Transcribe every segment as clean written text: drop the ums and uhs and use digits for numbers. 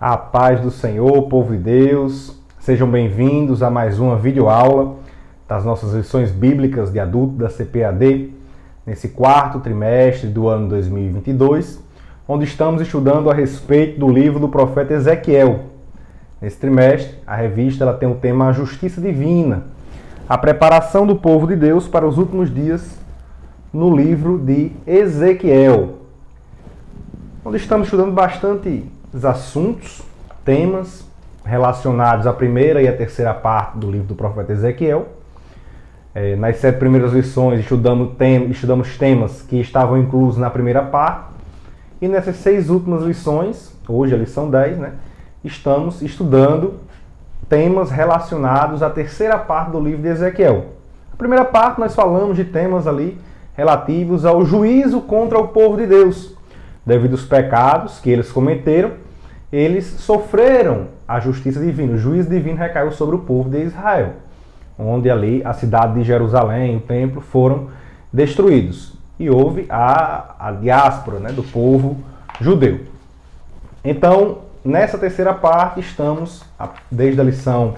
A paz do Senhor, povo de Deus, sejam bem-vindos a mais uma videoaula das nossas lições bíblicas de adulto da CPAD, nesse quarto trimestre do ano 2022, onde estamos estudando a respeito do livro do profeta Ezequiel. Nesse trimestre, a revista ela tem o tema A Justiça Divina, a preparação do povo de Deus para os últimos dias no livro de Ezequiel, onde estamos estudando bastante assuntos, temas relacionados à primeira e à terceira parte do livro do profeta Ezequiel. Nas 7 primeiras lições estudamos temas que estavam inclusos na primeira parte, e nessas 6 últimas lições, hoje a lição 10, estamos estudando temas relacionados à terceira parte do livro de Ezequiel. Na primeira parte nós falamos de temas ali relativos ao juízo contra o povo de Deus. Devido aos pecados que eles cometeram, eles sofreram a justiça divina. O juízo divino recaiu sobre o povo de Israel, onde ali a cidade de Jerusalém e o templo foram destruídos. E houve a diáspora do povo judeu. Então, nessa terceira parte, estamos, desde a lição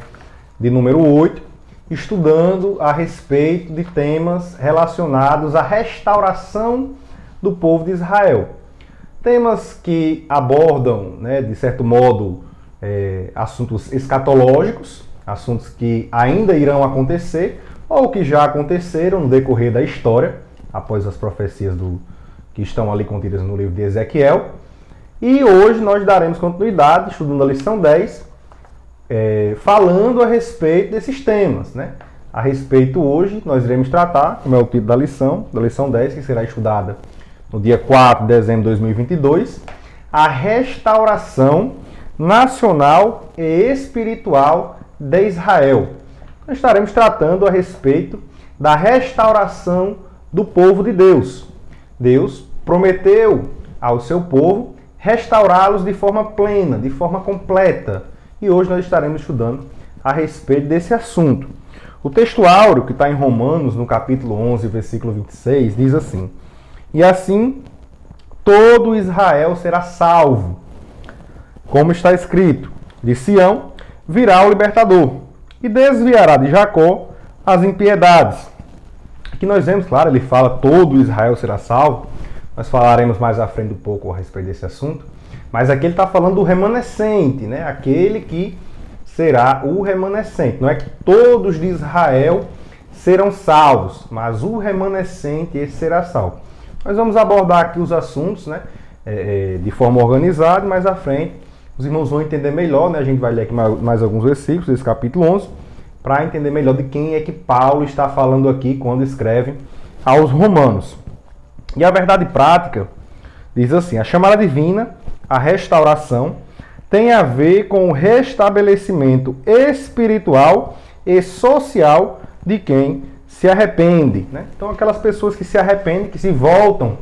de número 8, estudando a respeito de temas relacionados à restauração do povo de Israel. Temas que abordam, de certo modo, assuntos escatológicos, assuntos que ainda irão acontecer ou que já aconteceram no decorrer da história, após as profecias que estão ali contidas no livro de Ezequiel. E hoje nós daremos continuidade, estudando a lição 10, falando a respeito desses temas. A respeito hoje, nós iremos tratar, como é o título da lição 10, que será estudada no dia 4 de dezembro de 2022, a restauração nacional e espiritual de Israel. Nós estaremos tratando a respeito da restauração do povo de Deus. Deus prometeu ao seu povo restaurá-los de forma plena, de forma completa. E hoje nós estaremos estudando a respeito desse assunto. O texto áureo, que está em Romanos, no capítulo 11, versículo 26, diz assim: E assim todo Israel será salvo. Como está escrito, de Sião virá o libertador, e desviará de Jacó as impiedades. Aqui nós vemos, claro, ele fala todo Israel será salvo. Nós falaremos mais à frente um pouco a respeito desse assunto. Mas aqui ele está falando do remanescente, aquele que será o remanescente. Não é que todos de Israel serão salvos, mas o remanescente esse será salvo. Nós vamos abordar aqui os assuntos de forma organizada, mais à frente os irmãos vão entender melhor. A gente vai ler aqui mais alguns versículos desse capítulo 11, para entender melhor de quem é que Paulo está falando aqui quando escreve aos Romanos. E a verdade prática diz assim: a chamada divina, a restauração, tem a ver com o restabelecimento espiritual e social de quem se arrepende. Então, aquelas pessoas que se arrependem, que se voltam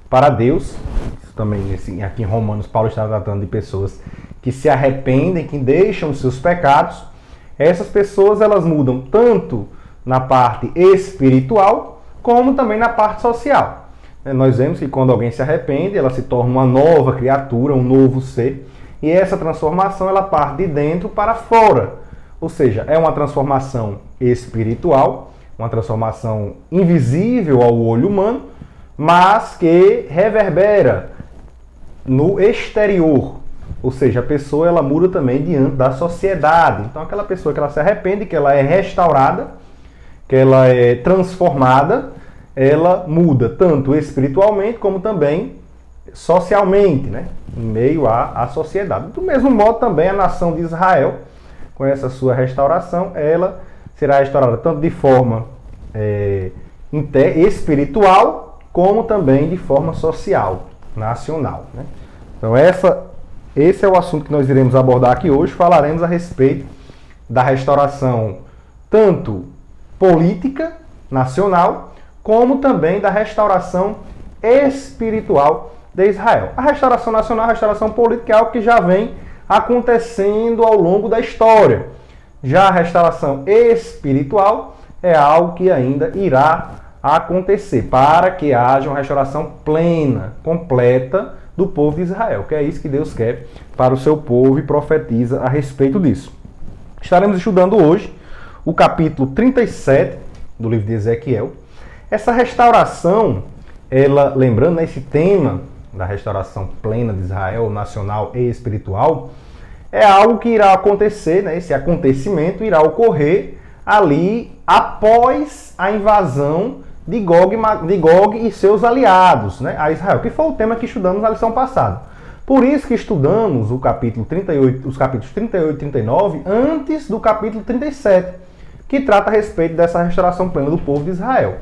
para Deus. Isso também, aqui em Romanos, Paulo está tratando de pessoas que se arrependem, que deixam os seus pecados. Essas pessoas, elas mudam tanto na parte espiritual, como também na parte social. Nós vemos que quando alguém se arrepende, ela se torna uma nova criatura, um novo ser. E essa transformação, ela parte de dentro para fora. Ou seja, é uma transformação espiritual, uma transformação invisível ao olho humano, mas que reverbera no exterior. Ou seja, a pessoa ela muda também diante da sociedade. Então, aquela pessoa que ela se arrepende, que ela é restaurada, que ela é transformada, ela muda tanto espiritualmente como também socialmente, em meio à sociedade. Do mesmo modo, também a nação de Israel, com essa sua restauração, ela será restaurada tanto de forma espiritual, como também de forma social, nacional. Então, esse é o assunto que nós iremos abordar aqui hoje. Falaremos a respeito da restauração tanto política, nacional, como também da restauração espiritual de Israel. A restauração nacional, a restauração política é algo que já vem acontecendo ao longo da história. Já a restauração espiritual é algo que ainda irá acontecer para que haja uma restauração plena, completa do povo de Israel, que é isso que Deus quer para o seu povo e profetiza a respeito disso. Estaremos estudando hoje o capítulo 37 do livro de Ezequiel. Essa restauração, ela, lembrando, esse tema da restauração plena de Israel, nacional e espiritual, é algo que irá acontecer, esse acontecimento irá ocorrer ali após a invasão de Gog e seus aliados, a Israel, que foi o tema que estudamos na lição passada. Por isso que estudamos o capítulo 38, os capítulos 38 e 39 antes do capítulo 37, que trata a respeito dessa restauração plena do povo de Israel.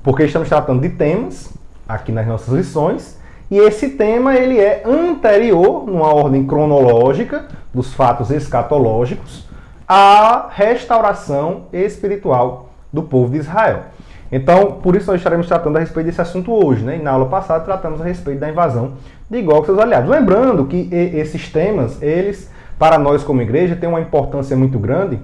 Porque estamos tratando de temas aqui nas nossas lições, e esse tema ele é anterior, numa ordem cronológica dos fatos escatológicos, à restauração espiritual do povo de Israel. Então, por isso nós estaremos tratando a respeito desse assunto hoje, E na aula passada tratamos a respeito da invasão de Gog e seus aliados. Lembrando que esses temas, eles, para nós como igreja, têm uma importância muito grande.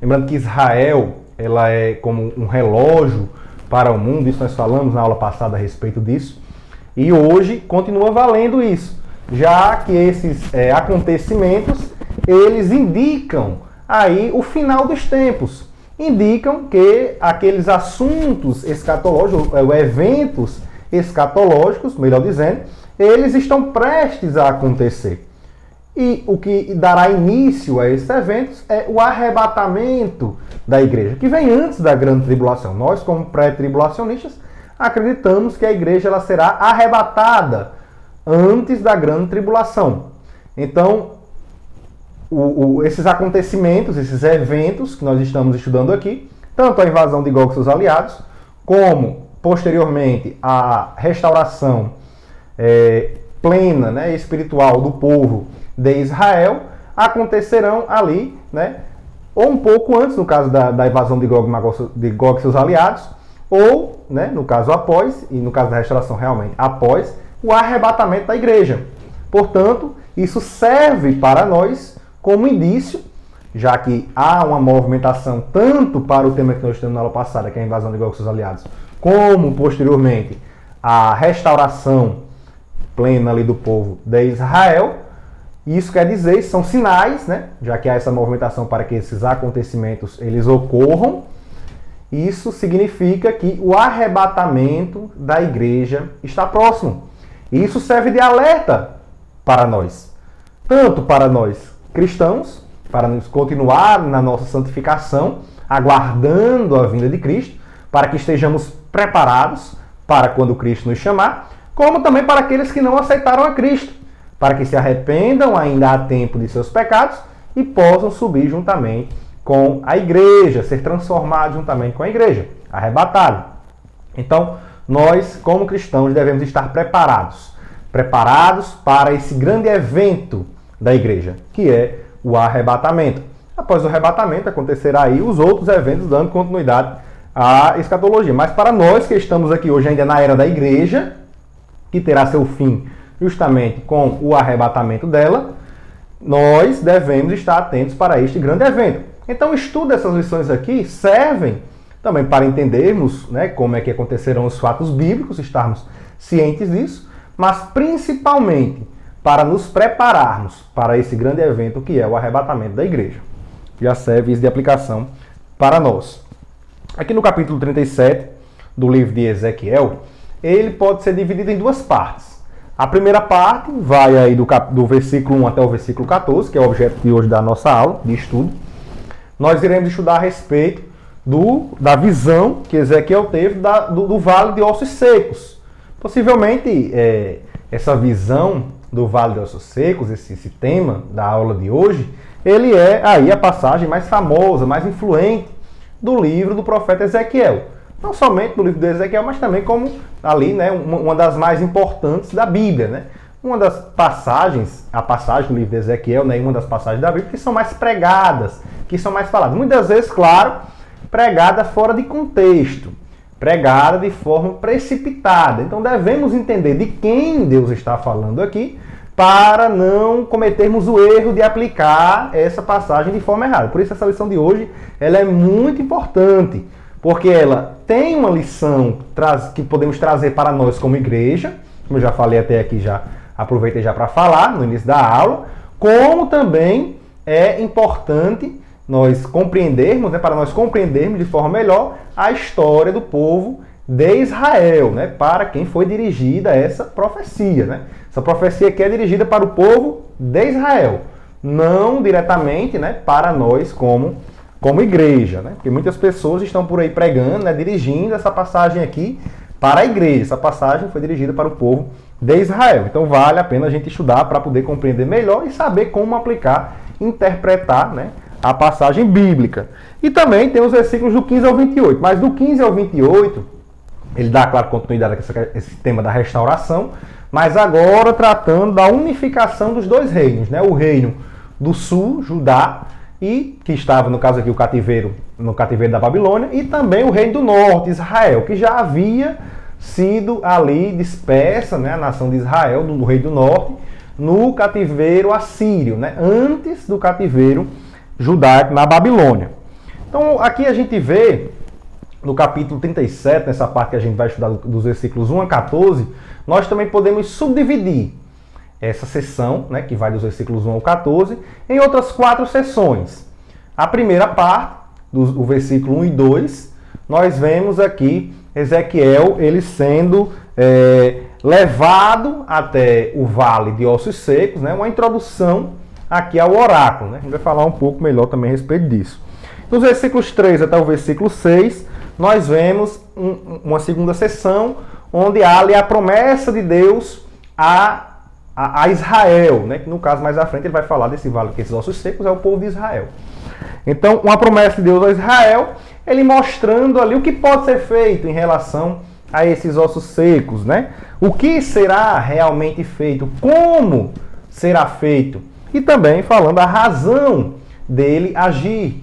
Lembrando que Israel, ela é como um relógio para o mundo, isso nós falamos na aula passada a respeito disso. E hoje continua valendo isso, já que esses acontecimentos, eles indicam aí o final dos tempos. Indicam que aqueles assuntos escatológicos, eventos escatológicos, melhor dizendo, eles estão prestes a acontecer. E o que dará início a esses eventos é o arrebatamento da igreja, que vem antes da grande tribulação. Nós, como pré-tribulacionistas, acreditamos que a igreja ela será arrebatada antes da grande tribulação. Então, esses acontecimentos, esses eventos que nós estamos estudando aqui, tanto a invasão de Gog e seus aliados, como, posteriormente, a restauração plena, espiritual do povo de Israel, acontecerão ali, ou um pouco antes, no caso da invasão de Gog e seus aliados, ou, no caso após, e no caso da restauração realmente após, o arrebatamento da igreja. Portanto, isso serve para nós como indício, já que há uma movimentação tanto para o tema que nós temos na aula passada, que é a invasão de Gog e seus aliados, como, posteriormente, a restauração plena ali do povo de Israel. Isso quer dizer, são sinais, já que há essa movimentação para que esses acontecimentos eles ocorram. Isso significa que o arrebatamento da igreja está próximo. E isso serve de alerta para nós, tanto para nós cristãos, para nos continuar na nossa santificação, aguardando a vinda de Cristo, para que estejamos preparados para quando Cristo nos chamar, como também para aqueles que não aceitaram a Cristo, para que se arrependam ainda há tempo de seus pecados e possam subir juntamente com a igreja, ser transformados juntamente com a igreja, arrebatado. Então, nós, como cristãos, devemos estar preparados para esse grande evento da igreja, que é o arrebatamento. Após o arrebatamento, acontecerá aí os outros eventos dando continuidade à escatologia. Mas para nós que estamos aqui hoje ainda na era da igreja, que terá seu fim justamente com o arrebatamento dela, nós devemos estar atentos para este grande evento. Então, o estudo dessas lições aqui servem também para entendermos como é que acontecerão os fatos bíblicos, estarmos cientes disso, mas principalmente para nos prepararmos para esse grande evento que é o arrebatamento da igreja. Já serve isso de aplicação para nós. Aqui no capítulo 37 do livro de Ezequiel, ele pode ser dividido em duas partes. A primeira parte vai aí do versículo 1 até o versículo 14, que é o objeto de hoje da nossa aula de estudo. Nós iremos estudar a respeito da visão que Ezequiel teve do vale de ossos secos. Possivelmente, essa visão do Vale de Ossos Secos, esse tema da aula de hoje, ele é aí a passagem mais famosa, mais influente do livro do profeta Ezequiel. Não somente do livro de Ezequiel, mas também como ali, uma das mais importantes da Bíblia, Uma das passagens, a passagem do livro de Ezequiel, uma das passagens da Bíblia que são mais pregadas, que são mais faladas. Muitas vezes, claro, pregada fora de contexto, pregada de forma precipitada. Então devemos entender de quem Deus está falando aqui, para não cometermos o erro de aplicar essa passagem de forma errada. Por isso essa lição de hoje ela é muito importante, porque ela tem uma lição que podemos trazer para nós como igreja, como eu já falei até aqui, já aproveitei já para falar no início da aula, como também é importante nós compreendermos, né, para nós compreendermos de forma melhor a história do povo de Israel, né, para quem foi dirigida essa profecia, né? Essa profecia aqui é dirigida para o povo de Israel, não diretamente, né, para nós como igreja, né? Porque muitas pessoas estão por aí pregando, né, dirigindo essa passagem aqui para a igreja. Essa passagem foi dirigida para o povo de Israel. Então vale a pena a gente estudar para poder compreender melhor e saber como aplicar, interpretar, né, a passagem bíblica. E também tem os versículos do 15 ao 28. Mas do 15 ao 28, ele dá, claro, continuidade a esse tema da restauração, mas agora tratando da unificação dos dois reinos, né? O reino do sul, Judá, e que estava, no caso aqui, no cativeiro da Babilônia, e também o reino do norte, Israel, que já havia sido ali dispersa, né, a nação de Israel, do rei do norte, no cativeiro assírio, né, antes do cativeiro judaico na Babilônia. Então aqui a gente vê, no capítulo 37, nessa parte que a gente vai estudar dos versículos 1 a 14, nós também podemos subdividir essa seção, né, que vai dos versículos 1 ao 14, em outras 4 seções. A primeira parte, do versículo 1 e 2, nós vemos aqui Ezequiel ele sendo levado até o vale de ossos secos, né, uma introdução aqui ao oráculo, né? A gente vai falar um pouco melhor também a respeito disso. Dos versículos 3 até o versículo 6, nós vemos uma segunda seção, onde há ali a promessa de Deus a Israel, né? Que no caso mais à frente ele vai falar desse vale, que esses ossos secos é o povo de Israel. Então, uma promessa de Deus a Israel, ele mostrando ali o que pode ser feito em relação a esses ossos secos, né? O que será realmente feito, como será feito, e também falando a razão dele agir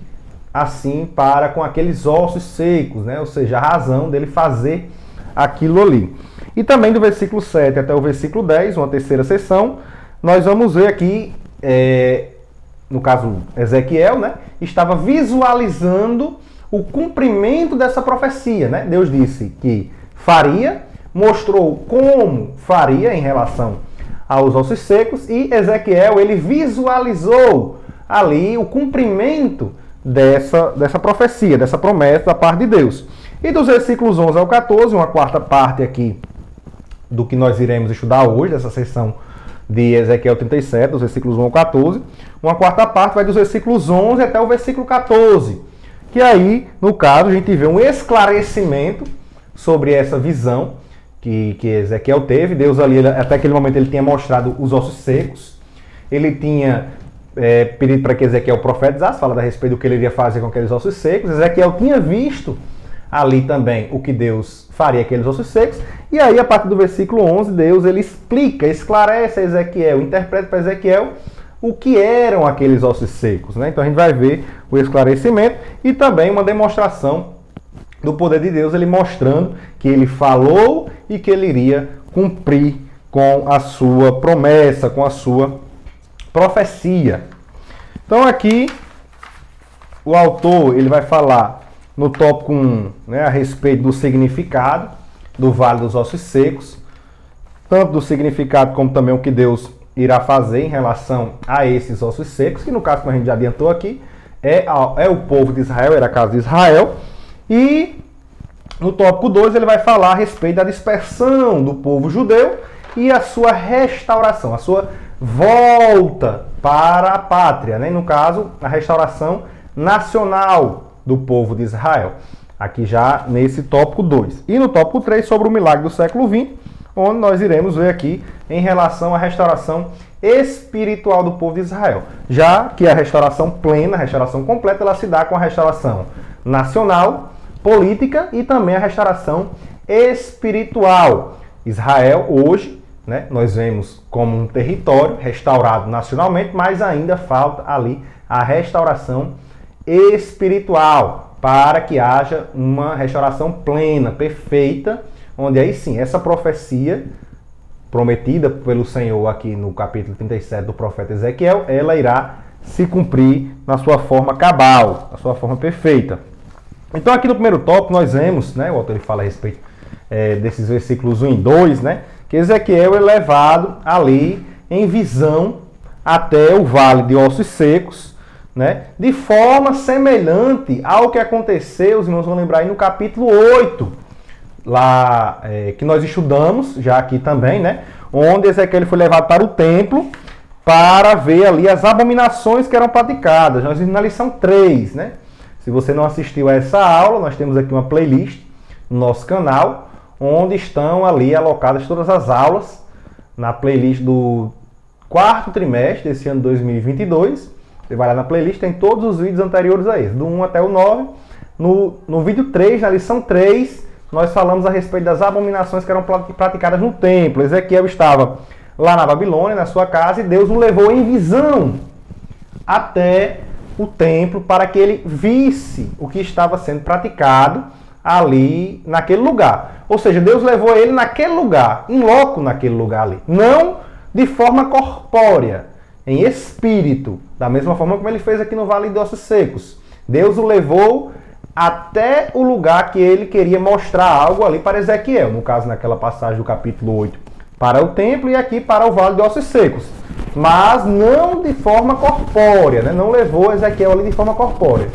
assim para com aqueles ossos secos, né? Ou seja, a razão dele fazer aquilo ali. E também do versículo 7 até o versículo 10, uma terceira sessão, nós vamos ver aqui, no caso Ezequiel, né, estava visualizando o cumprimento dessa profecia, né? Deus disse que faria, mostrou como faria em relação aos ossos secos, e Ezequiel ele visualizou ali o cumprimento dessa profecia, dessa promessa da parte de Deus. E dos versículos 11 ao 14, uma quarta parte aqui do que nós iremos estudar hoje, dessa sessão de Ezequiel 37, dos versículos 1 ao 14. Uma quarta parte vai dos versículos 11 até o versículo 14. Que aí, no caso, a gente vê um esclarecimento sobre essa visão que Ezequiel teve. Deus ali, até aquele momento, ele tinha mostrado os ossos secos. Ele tinha pedido para que Ezequiel profetizasse, falando a respeito do que ele iria fazer com aqueles ossos secos. Ezequiel tinha visto ali também o que Deus faria aqueles ossos secos. E aí, a partir do versículo 11, Deus ele explica, esclarece a Ezequiel, interpreta para Ezequiel o que eram aqueles ossos secos, né? Então a gente vai ver o esclarecimento e também uma demonstração do poder de Deus, ele mostrando que ele falou e que ele iria cumprir com a sua promessa, com a sua profecia. Então aqui o autor ele vai falar no tópico 1, né, a respeito do significado do Vale dos Ossos Secos, tanto do significado como também o que Deus irá fazer em relação a esses ossos secos, que no caso, como a gente já adiantou aqui, é o povo de Israel, era a casa de Israel. E no tópico 2 ele vai falar a respeito da dispersão do povo judeu e a sua restauração, a sua volta para a pátria, né? No caso, a restauração nacional do povo de Israel, aqui já nesse tópico 2. E no tópico 3, sobre o milagre do século XX, onde nós iremos ver aqui em relação à restauração espiritual do povo de Israel. Já que a restauração plena, a restauração completa, ela se dá com a restauração nacional, política e também a restauração espiritual. Israel hoje, né, nós vemos como um território restaurado nacionalmente, mas ainda falta ali a restauração espiritual para que haja uma restauração plena, perfeita, onde aí sim, essa profecia prometida pelo Senhor aqui no capítulo 37 do profeta Ezequiel, ela irá se cumprir na sua forma cabal, na sua forma perfeita. Então aqui no primeiro tópico nós vemos, né, o autor ele fala a respeito desses versículos 1 e 2, né, que Ezequiel é levado ali em visão até o vale de ossos secos, né? De forma semelhante ao que aconteceu, os irmãos vão lembrar aí no capítulo 8, lá que nós estudamos já aqui também, né? Onde Ezequiel foi levado para o templo para ver ali as abominações que eram praticadas. Nós vimos na lição 3, né? Se você não assistiu a essa aula, nós temos aqui uma playlist no nosso canal, onde estão ali alocadas todas as aulas na playlist do quarto trimestre desse ano 2022. Você vai lá na playlist, tem todos os vídeos anteriores a esse, do 1 até o 9. No vídeo 3, na lição 3, nós falamos a respeito das abominações que eram praticadas no templo. Ezequiel estava lá na Babilônia, na sua casa, e Deus o levou em visão até o templo para que ele visse o que estava sendo praticado ali naquele lugar. Ou seja, Deus levou ele naquele lugar, em loco naquele lugar ali. Não de forma corpórea, em espírito, da mesma forma como ele fez aqui no Vale de Ossos Secos. Deus o levou até o lugar que ele queria mostrar algo ali para Ezequiel. No caso, naquela passagem do capítulo 8, para o templo, e aqui para o Vale de Ossos Secos. Mas não de forma corpórea, né? Não levou Ezequiel ali de forma corpórea,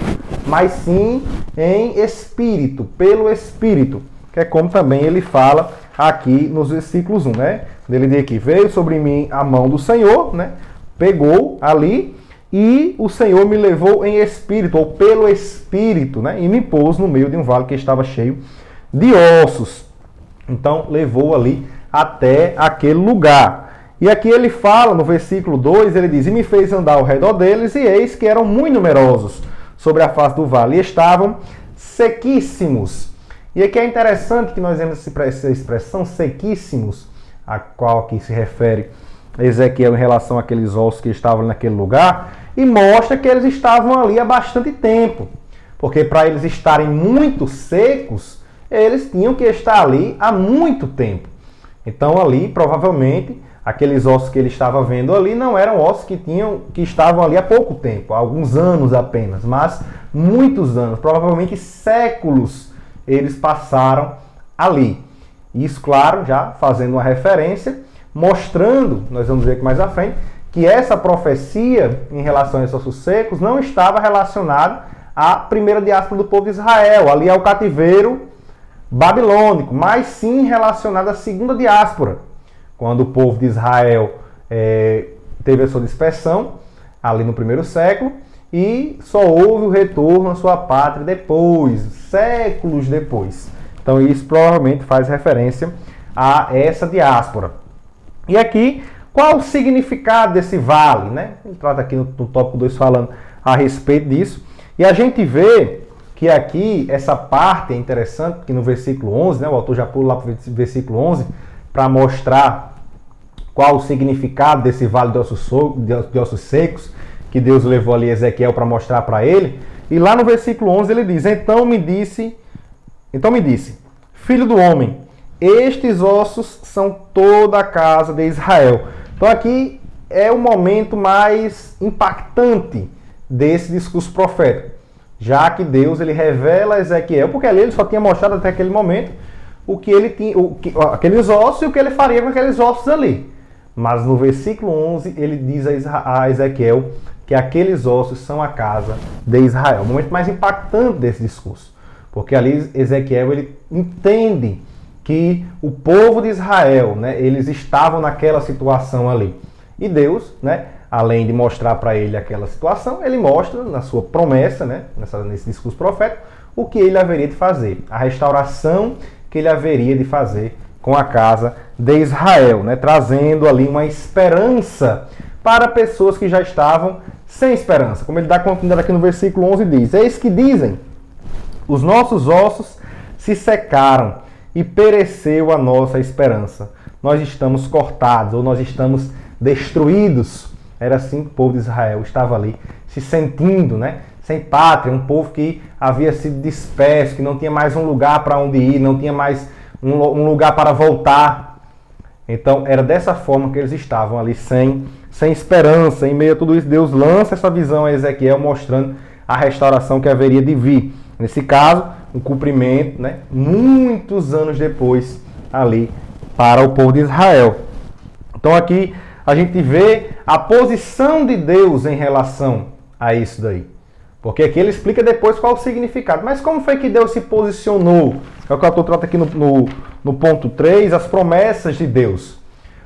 mas sim em espírito, pelo espírito, que é como também ele fala aqui nos versículos 1, né? Ele diz aqui: veio sobre mim a mão do Senhor, né? Pegou ali, e o Senhor me levou em espírito, ou pelo espírito, né? E me pôs no meio de um vale que estava cheio de ossos. Então levou ali até aquele lugar. E aqui ele fala, no versículo 2, ele diz: e me fez andar ao redor deles, e eis que eram muito numerosos sobre a face do vale, e estavam sequíssimos. E aqui é interessante que nós vemos essa expressão sequíssimos, a qual aqui se refere Ezequiel em relação àqueles ossos que estavam naquele lugar, e mostra que eles estavam ali há bastante tempo. Porque para eles estarem muito secos, eles tinham que estar ali há muito tempo. Então ali, provavelmente, aqueles ossos que ele estava vendo ali não eram ossos que estavam ali há pouco tempo, há alguns anos apenas, mas muitos anos, provavelmente séculos, eles passaram ali. Isso, claro, já fazendo uma referência, mostrando, nós vamos ver aqui mais à frente, que essa profecia em relação a esses ossos secos não estava relacionada à primeira diáspora do povo de Israel, ali ao cativeiro babilônico, mas sim relacionada à segunda diáspora, quando o povo de Israel teve a sua dispersão, ali no primeiro século, e só houve o retorno à sua pátria depois, séculos depois. Então isso provavelmente faz referência a essa diáspora. E aqui, qual o significado desse vale, né? Ele trata aqui no tópico 2 falando a respeito disso. E a gente vê que aqui, essa parte é interessante, que no versículo 11, né, o autor já pula lá para o versículo 11, para mostrar qual o significado desse vale de ossos secos, que Deus levou ali Ezequiel para mostrar para ele. E lá no versículo 11 ele diz: Então me disse, filho do homem, estes ossos são toda a casa de Israel. Então aqui é o momento mais impactante desse discurso profético, já que Deus ele revela a Ezequiel, porque ali ele só tinha mostrado até aquele momento o que ele tinha, aqueles ossos e o que ele faria com aqueles ossos ali. Mas no versículo 11 ele diz a Ezequiel que aqueles ossos são a casa de Israel. O momento mais impactante desse discurso, porque ali Ezequiel ele entende que o povo de Israel, né, eles estavam naquela situação ali. E Deus, né, além de mostrar para ele aquela situação, ele mostra na sua promessa, né, nesse discurso profético, o que ele haveria de fazer, a restauração que ele haveria de fazer com a casa de Israel, né, trazendo ali uma esperança para pessoas que já estavam sem esperança. Como ele dá continuidade aqui no versículo 11, diz: Eis que dizem, os nossos ossos se secaram e pereceu a nossa esperança. Nós estamos cortados, ou nós estamos destruídos. Era assim que o povo de Israel estava ali, se sentindo, né, sem pátria, um povo que havia sido disperso, que não tinha mais um lugar para onde ir, não tinha mais um lugar para voltar. Então era dessa forma que eles estavam ali, sem esperança. Em meio a tudo isso, Deus lança essa visão a Ezequiel, mostrando a restauração que haveria de vir. Nesse caso, um cumprimento, né, muitos anos depois ali para o povo de Israel. Então aqui a gente vê a posição de Deus em relação a isso daí. Porque aqui ele explica depois qual o significado. Mas como foi que Deus se posicionou? É o que eu estou tratando aqui no ponto 3, as promessas de Deus.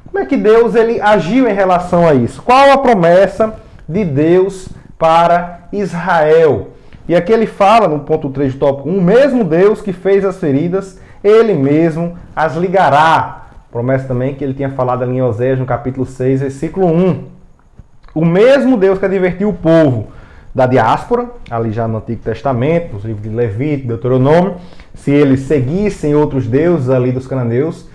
Como é que Deus ele agiu em relação a isso? Qual a promessa de Deus para Israel? E aqui ele fala, no ponto 3 do tópico 1, o mesmo Deus que fez as feridas, ele mesmo as ligará. Promessa também que ele tinha falado ali em Oséias, no capítulo 6, versículo 1. O mesmo Deus que advertiu o povo da diáspora, ali já no Antigo Testamento, nos livros de Levítico, Deuteronômio, se eles seguissem outros deuses ali dos cananeus,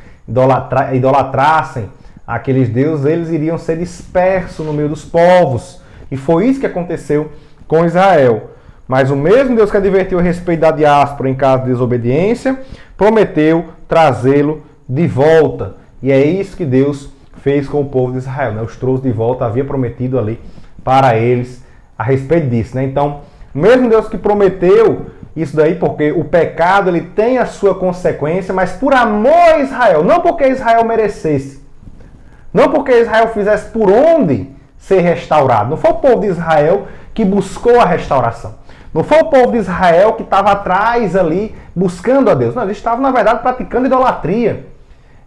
idolatrassem aqueles deuses, eles iriam ser dispersos no meio dos povos. E foi isso que aconteceu com Israel. Mas o mesmo Deus que advertiu a respeito da diáspora em caso de desobediência, prometeu trazê-lo de volta. E é isso que Deus fez com o povo de Israel, né? Os trouxe de volta, havia prometido ali para eles a respeito disso, né? Então, o mesmo Deus que prometeu isso daí, porque o pecado ele tem a sua consequência, mas por amor a Israel, não porque Israel merecesse, não porque Israel fizesse por onde ser restaurado. Não foi o povo de Israel que buscou a restauração. Não foi o povo de Israel que estava atrás ali buscando a Deus. Não, eles estavam, na verdade, praticando idolatria.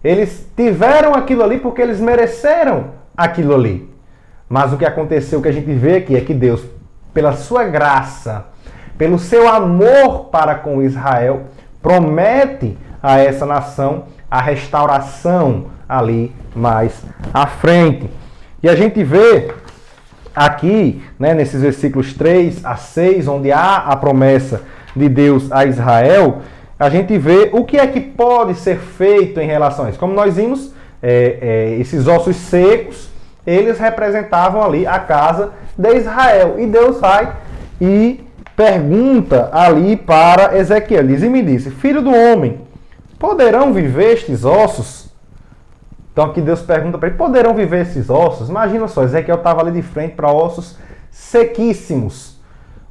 Eles tiveram aquilo ali porque eles mereceram aquilo ali. Mas o que aconteceu, o que a gente vê aqui, é que Deus, pela sua graça, pelo seu amor para com Israel, promete a essa nação a restauração ali mais à frente. E a gente vê aqui, né, nesses versículos 3 a 6, onde há a promessa de Deus a Israel, a gente vê o que é que pode ser feito em relação a isso. Como nós vimos, esses ossos secos, eles representavam ali a casa de Israel. E Deus vai e pergunta ali para Ezequiel. Diz, e me disse, filho do homem, poderão viver estes ossos? Então aqui Deus pergunta para ele, poderão viver esses ossos? Imagina só, Ezequiel estava ali de frente para ossos sequíssimos.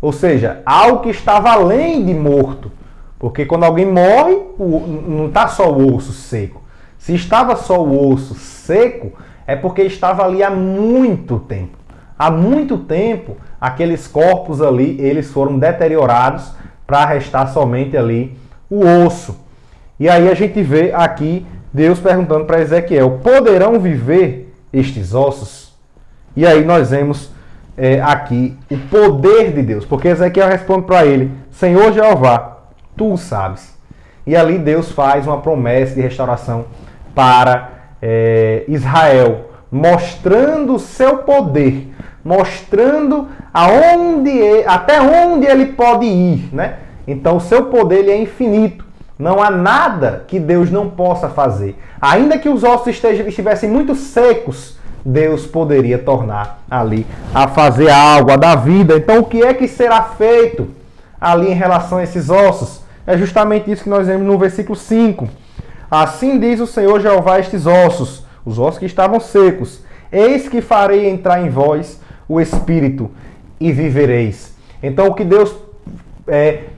Ou seja, algo que estava além de morto. Porque quando alguém morre, não está só o osso seco. Se estava só o osso seco, é porque estava ali há muito tempo. Há muito tempo, aqueles corpos ali, eles foram deteriorados para restar somente ali o osso. E aí a gente vê aqui Deus perguntando para Ezequiel, poderão viver estes ossos? E aí nós vemos aqui o poder de Deus, porque Ezequiel responde para ele, Senhor Jeová, tu o sabes. E ali Deus faz uma promessa de restauração para Israel, mostrando o seu poder, mostrando até onde ele pode ir, né? Então o seu poder ele é infinito. Não há nada que Deus não possa fazer. Ainda que os ossos estivessem muito secos, Deus poderia tornar ali a fazer algo, a dar vida. Então o que é que será feito ali em relação a esses ossos? É justamente isso que nós vemos no versículo 5. Assim diz o Senhor Jeová a estes ossos, os ossos que estavam secos. Eis que farei entrar em vós o Espírito e vivereis. Então o que Deus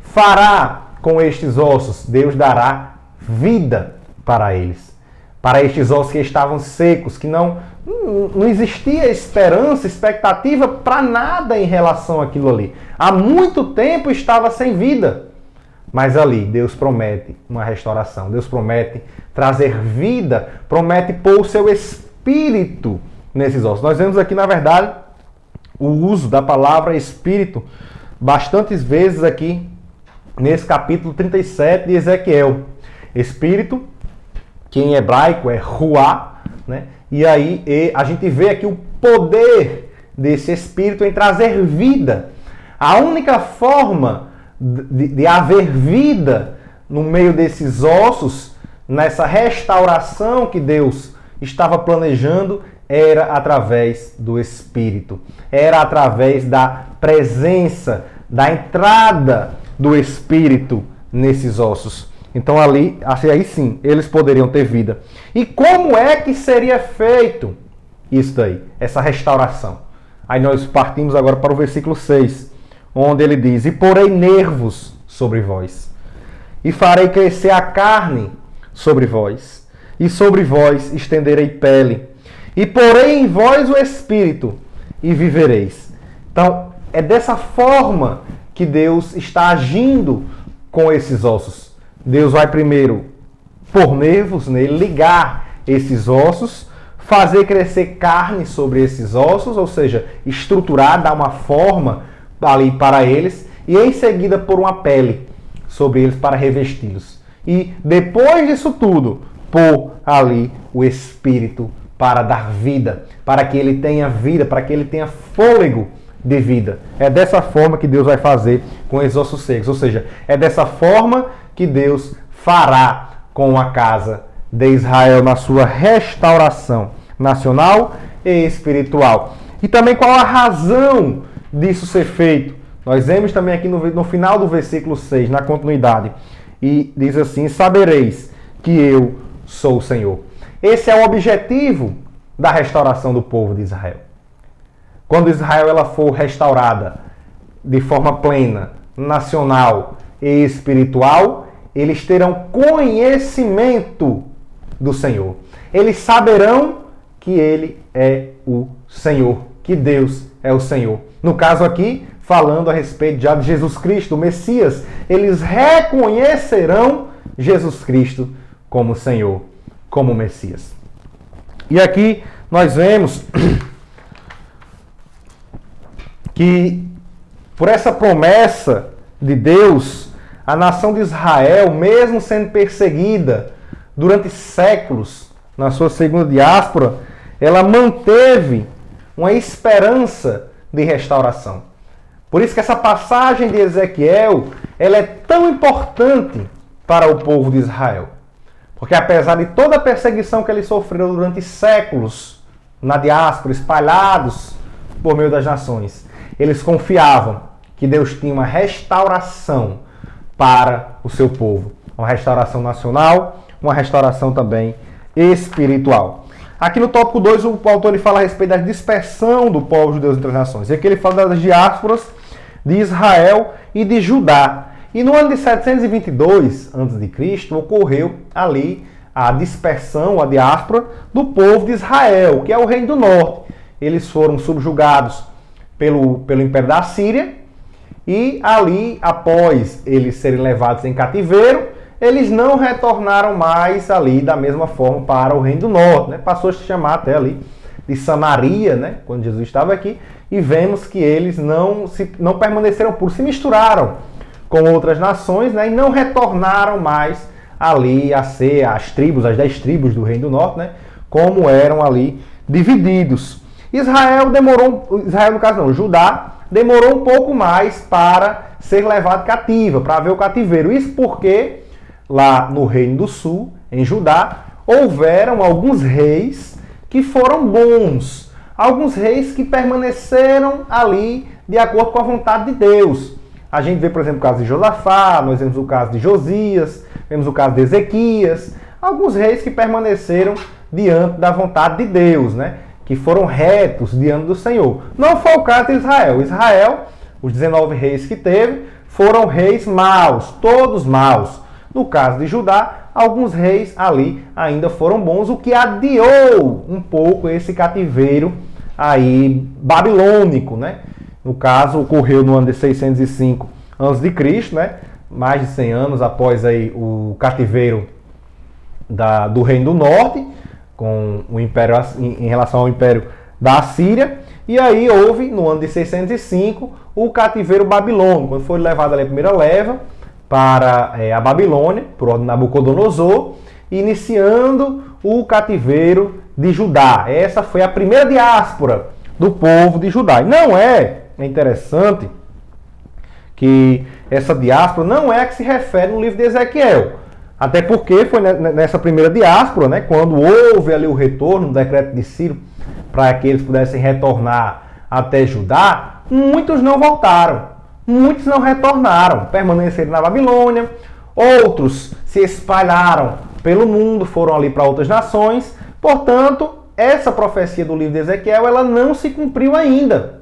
fará com estes ossos? Deus dará vida para eles. Para estes ossos que estavam secos, que não existia esperança, expectativa para nada em relação àquilo ali. Há muito tempo estava sem vida. Mas ali Deus promete uma restauração. Deus promete trazer vida, promete pôr o seu Espírito nesses ossos. Nós vemos aqui, na verdade, o uso da palavra Espírito bastantes vezes aqui nesse capítulo 37 de Ezequiel. Espírito, que em hebraico é ruá, né? E aí a gente vê aqui o poder desse Espírito em trazer vida. A única forma de haver vida no meio desses ossos, nessa restauração que Deus estava planejando, era através do Espírito. Era através da presença, da entrada do Espírito nesses ossos. Então aí sim, eles poderiam ter vida. E como é que seria feito isso daí, essa restauração? Aí nós partimos agora para o versículo 6, onde ele diz, e porei nervos sobre vós, e farei crescer a carne sobre vós, e sobre vós estenderei pele, e porei em vós o espírito, e vivereis. Então, é dessa forma que Deus está agindo com esses ossos. Deus vai primeiro pôr nervos nele, ligar esses ossos, fazer crescer carne sobre esses ossos, ou seja, estruturar, dar uma forma ali para eles, e em seguida pôr uma pele sobre eles para revesti-los. E depois disso tudo, pôr ali o espírito para dar vida, para que ele tenha vida, para que ele tenha fôlego de vida. É dessa forma que Deus vai fazer com esses ossos secos, ou seja, é dessa forma que Deus fará com a casa de Israel na sua restauração nacional e espiritual. E também qual a razão disso ser feito? Nós vemos também aqui no final do versículo 6, na continuidade, e diz assim: sabereis que eu sou o Senhor. Esse é o objetivo da restauração do povo de Israel. Quando Israel ela for restaurada de forma plena, nacional e espiritual, eles terão conhecimento do Senhor. Eles saberão que Ele é o Senhor, que Deus é o Senhor. No caso aqui, falando a respeito já de Jesus Cristo, o Messias, eles reconhecerão Jesus Cristo como Senhor, como Messias. E aqui nós vemos que por essa promessa de Deus, a nação de Israel, mesmo sendo perseguida durante séculos na sua segunda diáspora, ela manteve uma esperança de restauração. Por isso que essa passagem de Ezequiel, ela é tão importante para o povo de Israel. Porque apesar de toda a perseguição que eles sofreram durante séculos na diáspora, espalhados por meio das nações, eles confiavam que Deus tinha uma restauração para o seu povo. Uma restauração nacional, uma restauração também espiritual. Aqui no tópico 2, o autor fala a respeito da dispersão do povo judeu entre as nações. E aqui ele fala das diásporas de Israel e de Judá. E no ano de 722 a.C., ocorreu ali a dispersão, a diáspora do povo de Israel, que é o reino do norte. Eles foram subjugados pelo Império da Síria e ali, após eles serem levados em cativeiro, eles não retornaram mais ali da mesma forma para o reino do norte, né? Passou a se chamar até ali de Samaria, né? Quando Jesus estava aqui, e vemos que eles não permaneceram puros, se misturaram com outras nações, né? E não retornaram mais ali a ser as 10 tribos do reino do norte, né? Como eram ali divididos. Judá demorou um pouco mais para ser levado cativa, para haver o cativeiro. Isso porque lá no Reino do Sul, em Judá, houveram alguns reis que foram bons. Alguns reis que permaneceram ali de acordo com a vontade de Deus. A gente vê, por exemplo, o caso de Josafá, nós vemos o caso de Josias, vemos o caso de Ezequias. Alguns reis que permaneceram diante da vontade de Deus, né? Que foram retos diante do Senhor. Não foi o caso de Israel. Israel, os 19 reis que teve, foram reis maus, todos maus. No caso de Judá, alguns reis ali ainda foram bons, o que adiou um pouco esse cativeiro aí babilônico, né? No caso, ocorreu no ano de 605 a.C., né? Mais de 100 anos após aí o cativeiro do Reino do Norte, com o império, em relação ao Império da Assíria. E aí houve, no ano de 605, o cativeiro babilônico, quando foi levado ali a primeira leva para a Babilônia, por ordem de Nabucodonosor, iniciando o cativeiro de Judá. Essa foi a primeira diáspora do povo de Judá. E não é interessante que essa diáspora não é a que se refere no livro de Ezequiel. Até porque foi nessa primeira diáspora, né, quando houve ali o retorno, o decreto de Ciro, para que eles pudessem retornar até Judá, muitos não voltaram, muitos não retornaram, permaneceram na Babilônia, outros se espalharam pelo mundo, foram ali para outras nações. Portanto, essa profecia do livro de Ezequiel, ela não se cumpriu ainda.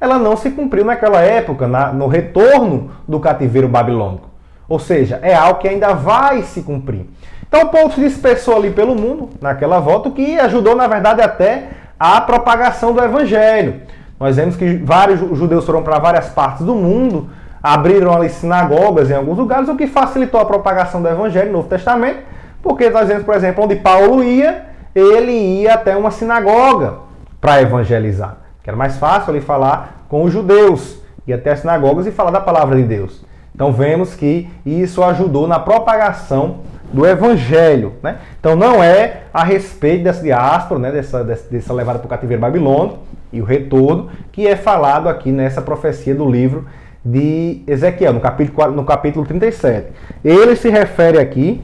Ela não se cumpriu naquela época, no retorno do cativeiro babilônico. Ou seja, é algo que ainda vai se cumprir. Então o povo se dispersou ali pelo mundo, naquela volta, o que ajudou, na verdade, até a propagação do Evangelho. Nós vemos que vários judeus foram para várias partes do mundo, abriram ali sinagogas em alguns lugares, o que facilitou a propagação do Evangelho no Novo Testamento, porque nós vemos, por exemplo, onde Paulo ia, ele ia até uma sinagoga para evangelizar, que era mais fácil ali falar com os judeus, ir até as sinagogas e falar da palavra de Deus. Então vemos que isso ajudou na propagação do Evangelho, né? Então não é a respeito dessa diáspora, né? dessa levada para o cativeiro babilônico e o retorno, que é falado aqui nessa profecia do livro de Ezequiel, no capítulo 37. Ele se refere aqui,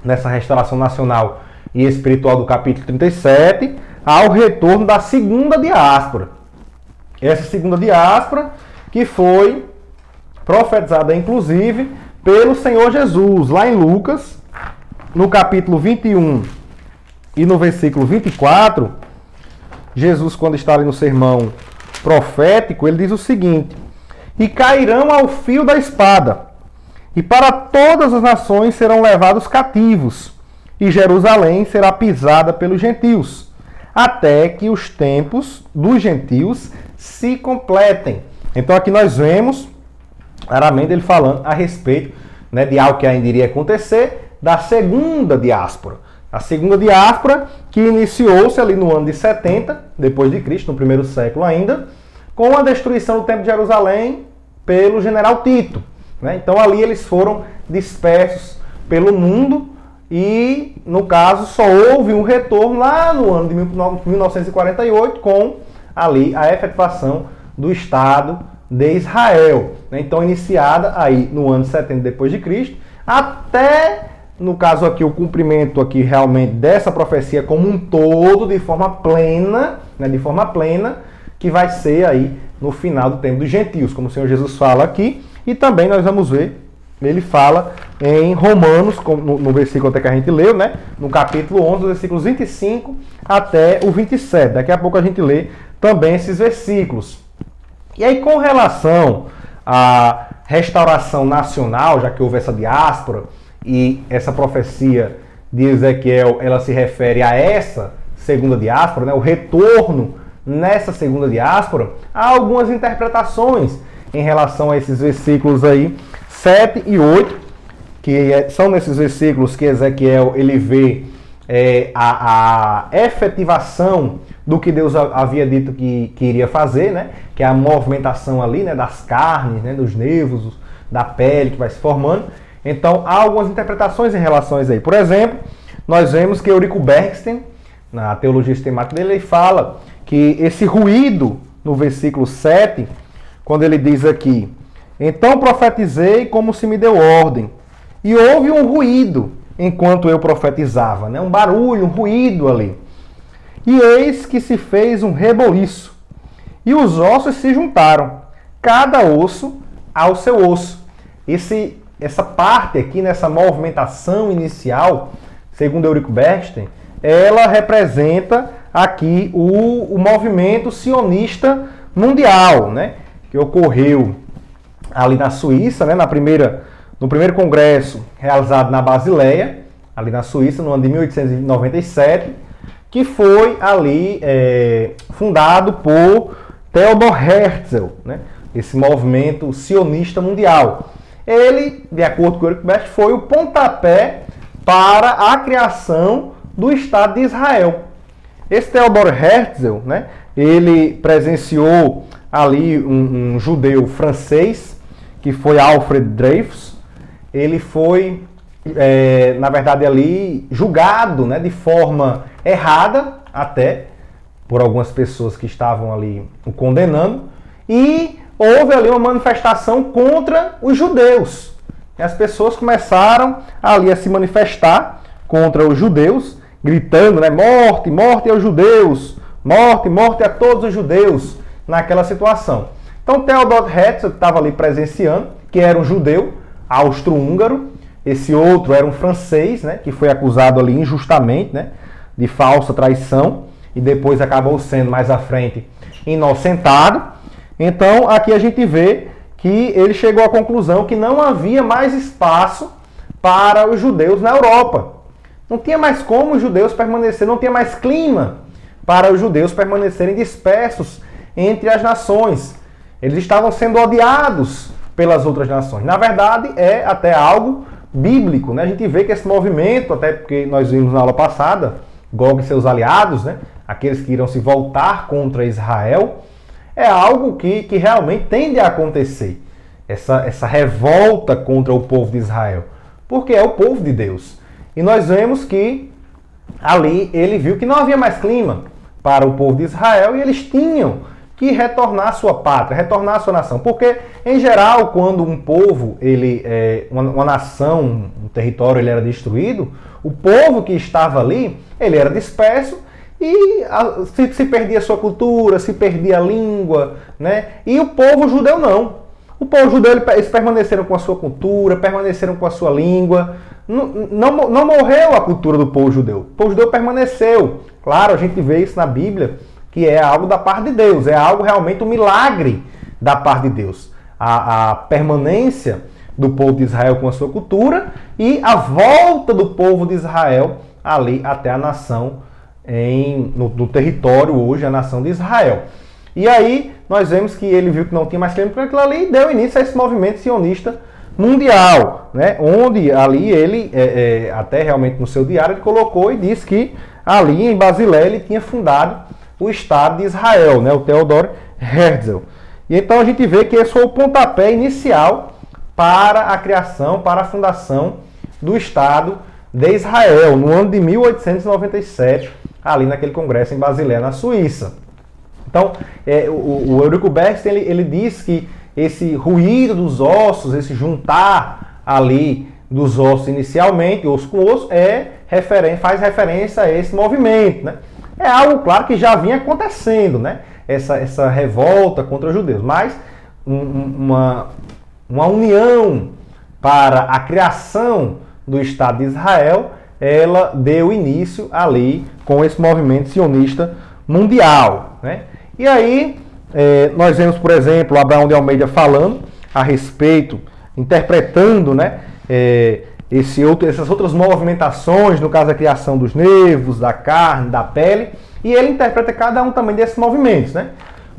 nessa restauração nacional e espiritual do capítulo 37, ao retorno da segunda diáspora. Essa segunda diáspora que foi profetizada, inclusive, pelo Senhor Jesus, lá em Lucas, no capítulo 21 e no versículo 24, Jesus, quando está ali no sermão profético, ele diz o seguinte: e cairão ao fio da espada, e para todas as nações serão levados cativos, e Jerusalém será pisada pelos gentios, até que os tempos dos gentios se completem. Então aqui nós vemos claramente ele falando a respeito, né, de algo que ainda iria acontecer, da segunda diáspora. A segunda diáspora que iniciou-se ali no ano de 70, depois de Cristo, no primeiro século ainda, com a destruição do Templo de Jerusalém pelo general Tito, né? Então ali eles foram dispersos pelo mundo e, no caso, só houve um retorno lá no ano de 1948 com ali a efetivação do Estado de Israel, né? Então iniciada aí no ano 70 depois de Cristo, até, no caso aqui, o cumprimento aqui realmente dessa profecia como um todo, de forma plena, né? De forma plena, que vai ser aí no final do tempo dos gentios, como o Senhor Jesus fala aqui, e também nós vamos ver, ele fala em Romanos, no versículo até que a gente leu, né? No capítulo 11, versículos 25 até o 27. Daqui a pouco a gente lê também esses versículos. E aí, com relação à restauração nacional, já que houve essa diáspora, e essa profecia de Ezequiel, ela se refere a essa segunda diáspora, né? O retorno nessa segunda diáspora, há algumas interpretações em relação a esses versículos aí, 7 e 8, que são nesses versículos que Ezequiel ele vê a efetivação do que Deus havia dito que iria fazer, né? Que é a movimentação ali, né? Das carnes, né? Dos nervos, da pele que vai se formando. Então, há algumas interpretações em relação a isso aí. Por exemplo, nós vemos que Eurico Bernstein, na teologia sistemática dele, ele fala que esse ruído, no versículo 7, quando ele diz aqui: então profetizei como se me deu ordem, e houve um ruído enquanto eu profetizava, né? Um barulho, um ruído ali. E eis que se fez um reboliço, e os ossos se juntaram, cada osso ao seu osso. Essa parte aqui, nessa movimentação inicial, segundo Eurico Bernstein, ela representa aqui o movimento sionista mundial, né? Que ocorreu ali na Suíça, né? No primeiro congresso realizado na Basileia, ali na Suíça, no ano de 1897, que foi ali fundado por Theodor Herzl, né? Esse movimento sionista mundial. Ele, de acordo com o Eurico Bernstein, foi o pontapé para a criação do Estado de Israel. Esse Theodor Herzl, né? Ele presenciou ali um judeu francês, que foi Alfred Dreyfus. Ele foi, na verdade, ali julgado, né, de forma errada, até, por algumas pessoas que estavam ali o condenando, e houve ali uma manifestação contra os judeus. E as pessoas começaram ali a se manifestar contra os judeus, gritando, né, morte, morte aos judeus, morte, morte a todos os judeus, naquela situação. Então Theodor Herzl estava ali presenciando, que era um judeu austro-húngaro, esse outro era um francês, né, que foi acusado ali injustamente, né, de falsa traição, e depois acabou sendo mais à frente inocentado. Então aqui a gente vê que ele chegou à conclusão que não havia mais espaço para os judeus na Europa. Não tinha mais como os judeus permanecerem, não tinha mais clima para os judeus permanecerem dispersos entre as nações. Eles estavam sendo odiados pelas outras nações. Na verdade, é até algo bíblico, né? A gente vê que esse movimento, até porque nós vimos na aula passada, Gog e seus aliados, né? Aqueles que irão se voltar contra Israel, é algo que realmente tende a acontecer. Essa revolta contra o povo de Israel. Porque é o povo de Deus. E nós vemos que ali ele viu que não havia mais clima para o povo de Israel e eles tinham que retornar à sua pátria, retornar à sua nação. Porque, em geral, quando um povo, uma nação, um território, ele era destruído, o povo que estava ali, ele era disperso e se perdia a sua cultura, se perdia a língua, né? E o povo judeu não. O povo judeu, eles permaneceram com a sua cultura, permaneceram com a sua língua. Não morreu a cultura do povo judeu. O povo judeu permaneceu. Claro, a gente vê isso na Bíblia, que é algo da parte de Deus. É algo realmente um milagre da parte de Deus. A permanência do povo de Israel com a sua cultura e a volta do povo de Israel ali até a nação, no território hoje, a nação de Israel. E aí nós vemos que ele viu que não tinha mais tempo para aquilo ali e deu início a esse movimento sionista mundial, né? Onde ali ele, até realmente no seu diário, ele colocou e disse que ali em Basileia ele tinha fundado o Estado de Israel, né? O Theodor Herzl. E então a gente vê que esse foi o pontapé inicial para a criação, para a fundação do Estado de Israel, no ano de 1897, ali naquele congresso em Basileia, na Suíça. Então, o Eurico Bernstein, ele diz que esse ruído dos ossos, esse juntar ali dos ossos inicialmente, osso com osso, faz referência a esse movimento, né? É algo, claro, que já vinha acontecendo, né? Essa revolta contra os judeus, mas uma união para a criação do Estado de Israel, ela deu início ali com esse movimento sionista mundial, né? E aí, nós vemos, por exemplo, Abraão de Almeida falando a respeito, interpretando, né, essas outras movimentações, no caso da criação dos nervos, da carne, da pele, e ele interpreta cada um também desses movimentos, né?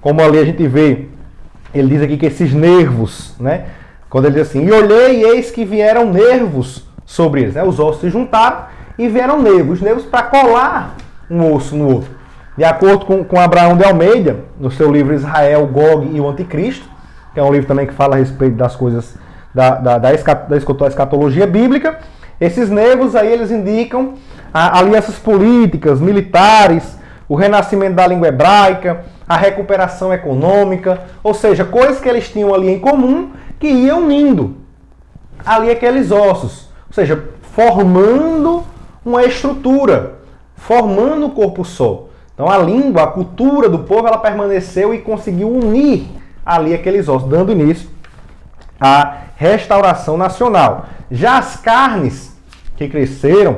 Como ali a gente vê, ele diz aqui que esses nervos, né, quando ele diz assim, e olhei e eis que vieram nervos sobre eles, né? Os ossos se juntaram e vieram nervos, os nervos para colar um osso no outro. De acordo com Abraão de Almeida, no seu livro Israel, Gog e o Anticristo, que é um livro também que fala a respeito das coisas da escatologia bíblica, esses nervos aí eles indicam alianças políticas, militares, o renascimento da língua hebraica, a recuperação econômica, ou seja, coisas que eles tinham ali em comum que iam unindo ali aqueles ossos, ou seja, formando uma estrutura, formando o corpo só. Então a língua, a cultura do povo, ela permaneceu e conseguiu unir ali aqueles ossos, dando início à restauração nacional. Já as carnes que cresceram,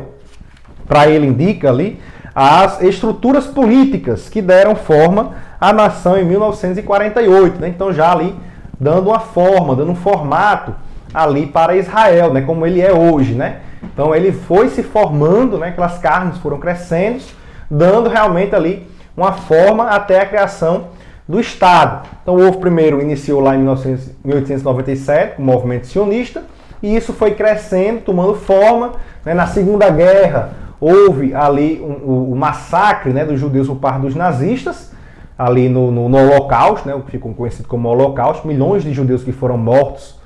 para ele indica ali, as estruturas políticas que deram forma à nação em 1948. Né? Então já ali dando uma forma, dando um formato ali para Israel, né? Como ele é hoje. Né? Então ele foi se formando, né? Aquelas carnes foram crescendo, dando realmente ali uma forma até a criação do Estado. Então o primeiro iniciou lá em 1897, o movimento sionista, e isso foi crescendo, tomando forma. Né? Na Segunda Guerra houve ali o massacre, né, dos judeus por parte dos nazistas, ali no Holocausto, né, o que ficou conhecido como Holocausto, milhões de judeus que foram mortos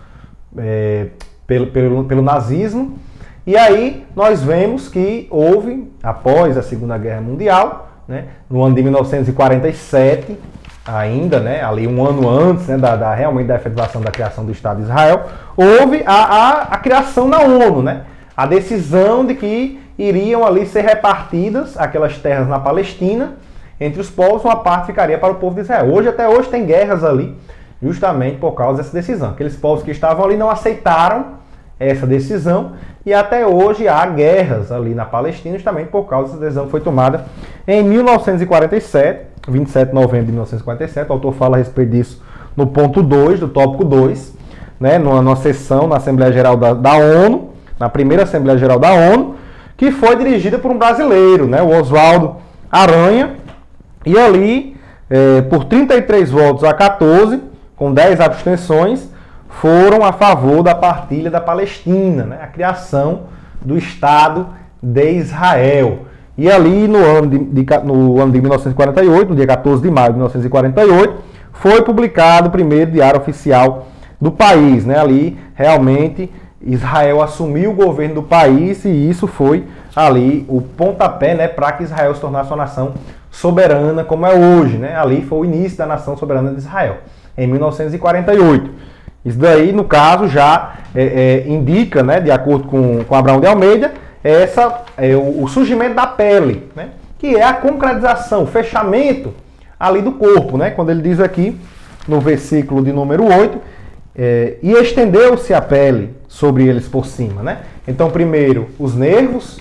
pelo nazismo. E aí nós vemos que houve, após a Segunda Guerra Mundial, né, no ano de 1947, ainda, né, ali um ano antes, né, realmente da efetivação da criação do Estado de Israel, houve a criação na ONU, né, a decisão de que iriam ali ser repartidas aquelas terras na Palestina entre os povos, uma parte ficaria para o povo de Israel. Até hoje tem guerras ali, justamente por causa dessa decisão. Aqueles povos que estavam ali não aceitaram essa decisão, e até hoje há guerras ali na Palestina, justamente por causa dessa decisão que foi tomada em 1947, 27 de novembro de 1947, o autor fala a respeito disso no ponto 2, do tópico 2, né, numa sessão na Assembleia Geral da ONU, na primeira Assembleia Geral da ONU, que foi dirigida por um brasileiro, né, o Oswaldo Aranha, e ali, por 33 votos a 14, com 10 abstenções, foram a favor da partilha da Palestina, né, a criação do Estado de Israel. E ali no ano de 1948, no dia 14 de maio de 1948, foi publicado o primeiro diário oficial do país, né? Ali realmente Israel assumiu o governo do país e isso foi ali o pontapé, né, para que Israel se tornasse uma nação soberana como é hoje, né? Ali foi o início da nação soberana de Israel, em 1948. Isso daí, no caso, já indica, né, de acordo com Abraão de Almeida, o surgimento da pele, né, que é a concretização, o fechamento ali do corpo, né, quando ele diz aqui no versículo de número 8, e estendeu-se a pele sobre eles por cima, né? Então primeiro os nervos,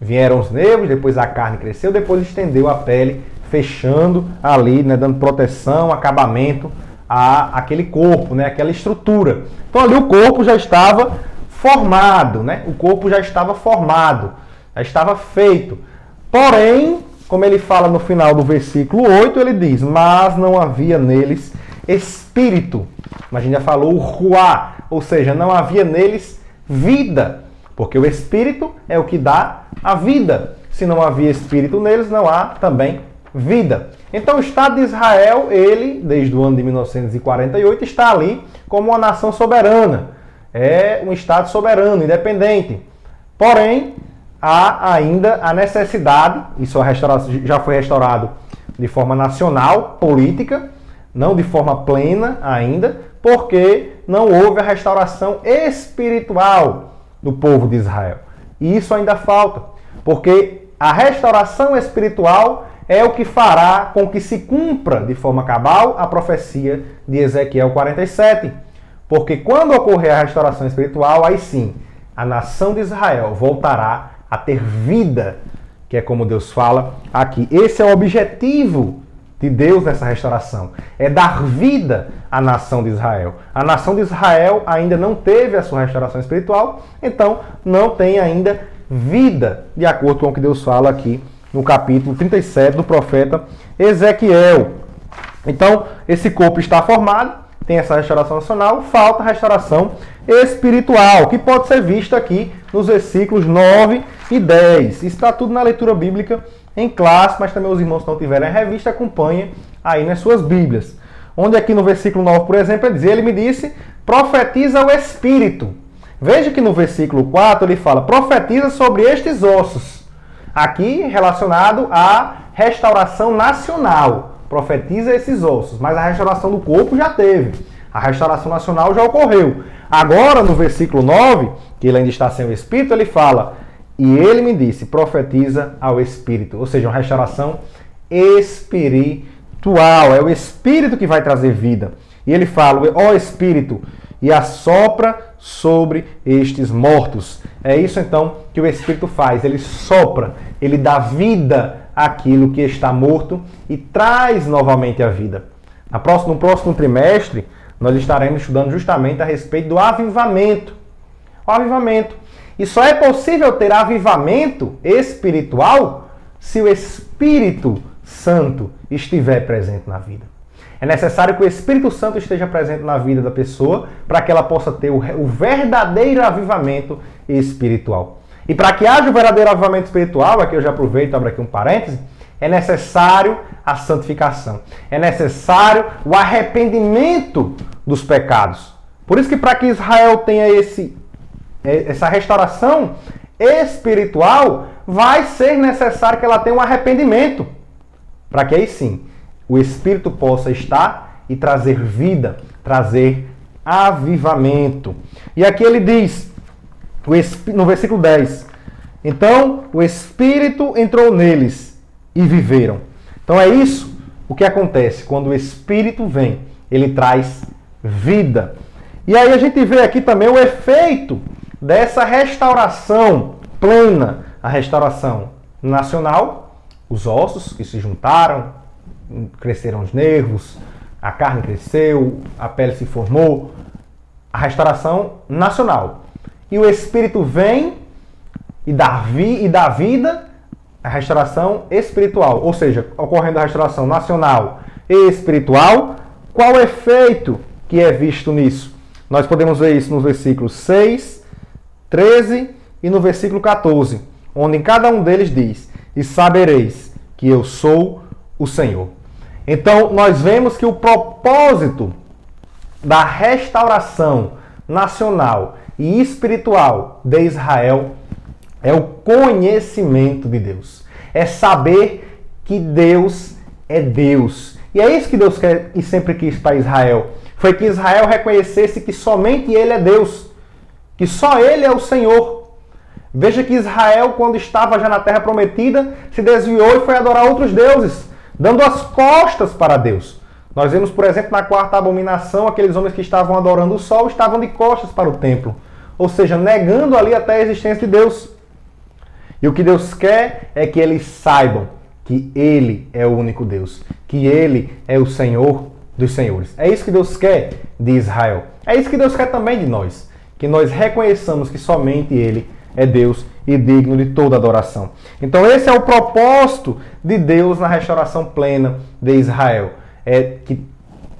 vieram os nervos, depois a carne cresceu, depois estendeu a pele, fechando ali, né, dando proteção, acabamento àquele corpo, né, aquela estrutura. Então ali o corpo já estava formado, né? O corpo já estava formado, já estava feito. Porém, como ele fala no final do versículo 8, ele diz, mas não havia neles espírito. Mas a gente já falou o ruá, ou seja, não havia neles vida, porque o espírito é o que dá a vida. Se não havia espírito neles, não há também vida. Então o Estado de Israel, ele, desde o ano de 1948, está ali como uma nação soberana. É um Estado soberano, independente. Porém, há ainda a necessidade, isso já foi restaurado de forma nacional, política, não de forma plena ainda, porque não houve a restauração espiritual do povo de Israel. E isso ainda falta, porque a restauração espiritual é o que fará com que se cumpra de forma cabal a profecia de Ezequiel 47. Porque quando ocorrer a restauração espiritual, aí sim, a nação de Israel voltará a ter vida, que é como Deus fala aqui. Esse é o objetivo de Deus nessa restauração, é dar vida à nação de Israel. A nação de Israel ainda não teve a sua restauração espiritual, então não tem ainda vida, de acordo com o que Deus fala aqui no capítulo 37 do profeta Ezequiel. Então, esse corpo está formado, tem essa restauração nacional, falta a restauração espiritual, que pode ser vista aqui nos versículos 9 e 10. Isso está tudo na leitura bíblica em classe, mas também os irmãos que não tiverem a revista, acompanhem aí nas suas Bíblias. Onde aqui no versículo 9, por exemplo, ele diz, ele me disse, profetiza o Espírito. Veja que no versículo 4 ele fala, profetiza sobre estes ossos. Aqui relacionado à restauração nacional. Profetiza esses ossos, mas a restauração do corpo já teve. A restauração nacional já ocorreu. Agora, no versículo 9, que ele ainda está sem o Espírito, ele fala, e ele me disse, profetiza ao Espírito. Ou seja, uma restauração espiritual. É o Espírito que vai trazer vida. E ele fala, ó Espírito, e assopra sobre estes mortos. É isso então que o Espírito faz. Ele sopra, ele dá vida àquilo que está morto e traz novamente a vida. No próximo trimestre, nós estaremos estudando justamente a respeito do avivamento. O avivamento. E só é possível ter avivamento espiritual se o Espírito Santo estiver presente na vida. É necessário que o Espírito Santo esteja presente na vida da pessoa para que ela possa ter o verdadeiro avivamento espiritual. E para que haja o verdadeiro avivamento espiritual, aqui eu já aproveito e abro aqui um parêntese, é necessário a santificação. É necessário o arrependimento dos pecados. Por isso que para que Israel tenha essa restauração espiritual, vai ser necessário que ela tenha um arrependimento. Para que aí sim, o Espírito possa estar e trazer vida, trazer avivamento. E aqui ele diz, no versículo 10, então o Espírito entrou neles e viveram. Então é isso o que acontece quando o Espírito vem, ele traz vida. E aí a gente vê aqui também o efeito dessa restauração plena, a restauração nacional, os ossos que se juntaram, cresceram os nervos, a carne cresceu, a pele se formou, a restauração nacional. E o Espírito vem e da vida, a restauração espiritual. Ou seja, ocorrendo a restauração nacional e espiritual, qual o efeito que é visto nisso? Nós podemos ver isso nos versículos 6, 13 e no versículo 14, onde em cada um deles diz: e sabereis que eu sou o Senhor. Então, nós vemos que o propósito da restauração nacional e espiritual de Israel é o conhecimento de Deus. É saber que Deus é Deus. E é isso que Deus quer e sempre quis para Israel. Foi que Israel reconhecesse que somente Ele é Deus. Que só Ele é o Senhor. Veja que Israel, quando estava já na terra prometida, se desviou e foi adorar outros deuses, dando as costas para Deus. Nós vemos, por exemplo, na quarta abominação, aqueles homens que estavam adorando o sol estavam de costas para o templo. Ou seja, negando ali até a existência de Deus. E o que Deus quer é que eles saibam que Ele é o único Deus. Que Ele é o Senhor dos senhores. É isso que Deus quer de Israel. É isso que Deus quer também de nós. Que nós reconheçamos que somente Ele é Deus e digno de toda adoração. Então esse é o propósito de Deus na restauração plena de Israel. É que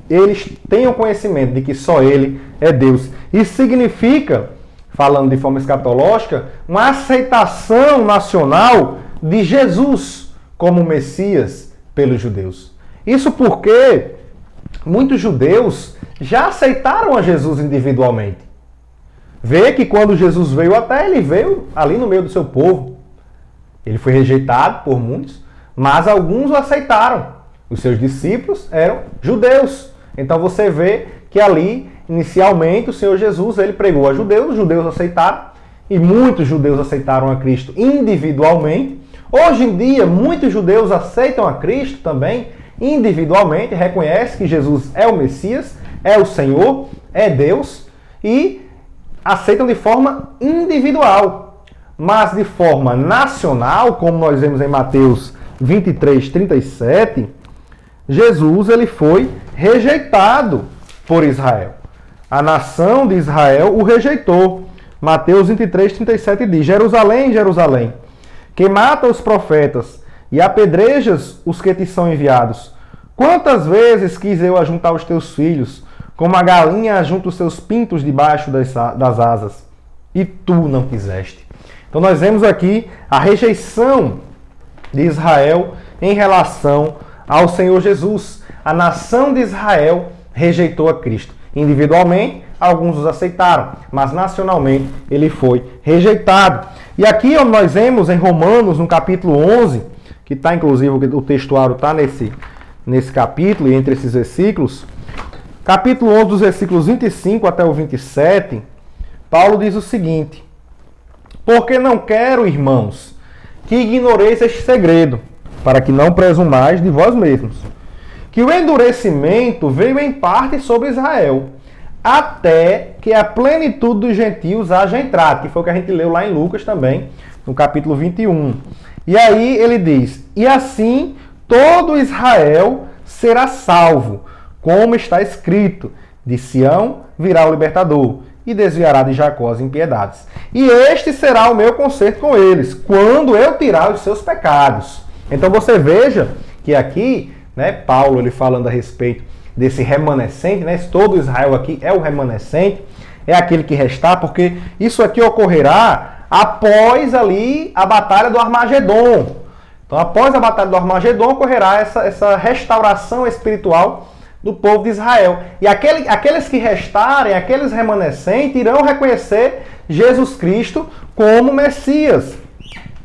eles tenham conhecimento de que só Ele é Deus. Isso significa, falando de forma escatológica, uma aceitação nacional de Jesus como Messias pelos judeus. Isso porque muitos judeus já aceitaram a Jesus individualmente. Vê que quando Jesus veio à Terra, ele veio ali no meio do seu povo. Ele foi rejeitado por muitos, mas alguns o aceitaram. Os seus discípulos eram judeus. Então você vê que ali, inicialmente, o Senhor Jesus ele pregou a judeus, os judeus aceitaram, e muitos judeus aceitaram a Cristo individualmente. Hoje em dia, muitos judeus aceitam a Cristo também individualmente, reconhecem que Jesus é o Messias, é o Senhor, é Deus, e aceitam de forma individual, mas de forma nacional, como nós vemos em Mateus 23, 37, Jesus ele foi rejeitado por Israel. A nação de Israel o rejeitou. Mateus 23, 37 diz: Jerusalém, Jerusalém, que mata os profetas e apedrejas os que te são enviados. Quantas vezes quis eu ajuntar os teus filhos, como a galinha ajunta os seus pintos debaixo das asas, e tu não quiseste. Então nós vemos aqui a rejeição de Israel em relação ao Senhor Jesus. A nação de Israel rejeitou a Cristo. Individualmente, alguns os aceitaram, mas nacionalmente ele foi rejeitado. E aqui nós vemos em Romanos, no capítulo 11, que está inclusive o textuário está nesse capítulo e entre esses versículos, capítulo 11, dos versículos 25 até o 27, Paulo diz o seguinte: porque não quero, irmãos, que ignoreis este segredo, para que não presumais de vós mesmos, que o endurecimento veio em parte sobre Israel, até que a plenitude dos gentios haja entrado, que foi o que a gente leu lá em Lucas também, no capítulo 21. E aí ele diz: e assim todo Israel será salvo, como está escrito, de Sião virá o libertador, e desviará de Jacó as impiedades. E este será o meu conserto com eles, quando eu tirar os seus pecados. Então você veja que aqui, né, Paulo ele falando a respeito desse remanescente, né, todo Israel aqui é o remanescente, é aquele que restar, porque isso aqui ocorrerá após ali a batalha do Armagedon. Então após a batalha do Armagedon ocorrerá essa restauração espiritual do povo de Israel. E aqueles que restarem, aqueles remanescentes, irão reconhecer Jesus Cristo como Messias.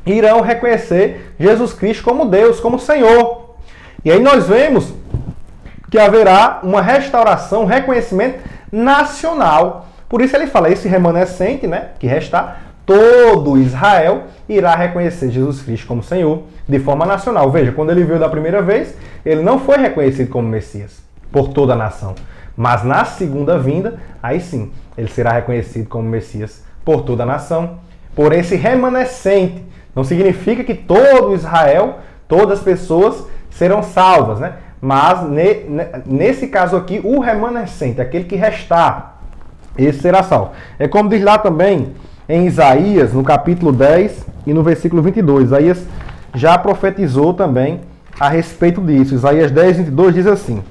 Irão reconhecer Jesus Cristo como Deus, como Senhor. E aí nós vemos que haverá uma restauração, um reconhecimento nacional. Por isso ele fala, esse remanescente, né, que restar, todo Israel irá reconhecer Jesus Cristo como Senhor de forma nacional. Veja, quando ele veio da primeira vez, ele não foi reconhecido como Messias por toda a nação. Mas na segunda vinda, aí sim, ele será reconhecido como Messias por toda a nação, por esse remanescente. Não significa que todo Israel, todas as pessoas serão salvas, né? Mas nesse caso aqui, o remanescente, aquele que restar, esse será salvo. É como diz lá também em Isaías, no capítulo 10, e no versículo 22. Isaías já profetizou também a respeito disso. Isaías 10, 22 diz assim: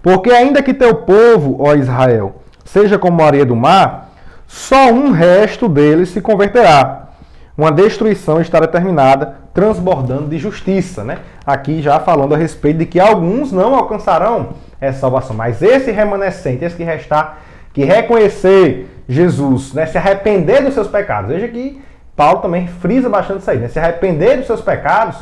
porque ainda que teu povo, ó Israel, seja como a areia do mar, só um resto deles se converterá. Uma destruição está determinada, transbordando de justiça, né? Aqui já falando a respeito de que alguns não alcançarão essa salvação, mas esse remanescente, esse que restar, que reconhecer Jesus, né? Se arrepender dos seus pecados. Veja que Paulo também frisa bastante isso aí, né? Se arrepender dos seus pecados,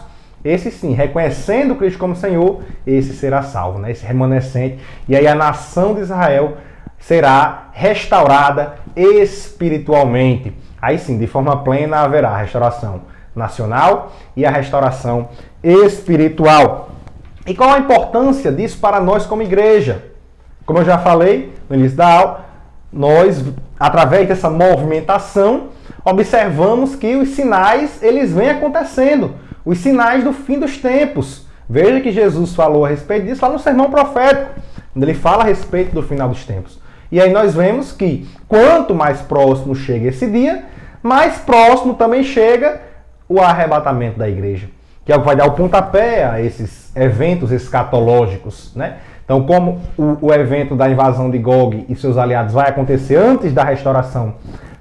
esse sim, reconhecendo Cristo como Senhor, esse será salvo, né? Esse remanescente. E aí a nação de Israel será restaurada espiritualmente. Aí sim, de forma plena, haverá a restauração nacional e a restauração espiritual. E qual a importância disso para nós como igreja? Como eu já falei no início da aula, nós, através dessa movimentação, observamos que os sinais, eles vêm acontecendo. Os sinais do fim dos tempos. Veja que Jesus falou a respeito disso lá no sermão profético, onde ele fala a respeito do final dos tempos. E aí nós vemos que quanto mais próximo chega esse dia, mais próximo também chega o arrebatamento da igreja, que é o que vai dar o pontapé a esses eventos escatológicos, né? Então, como o evento da invasão de Gog e seus aliados vai acontecer antes da restauração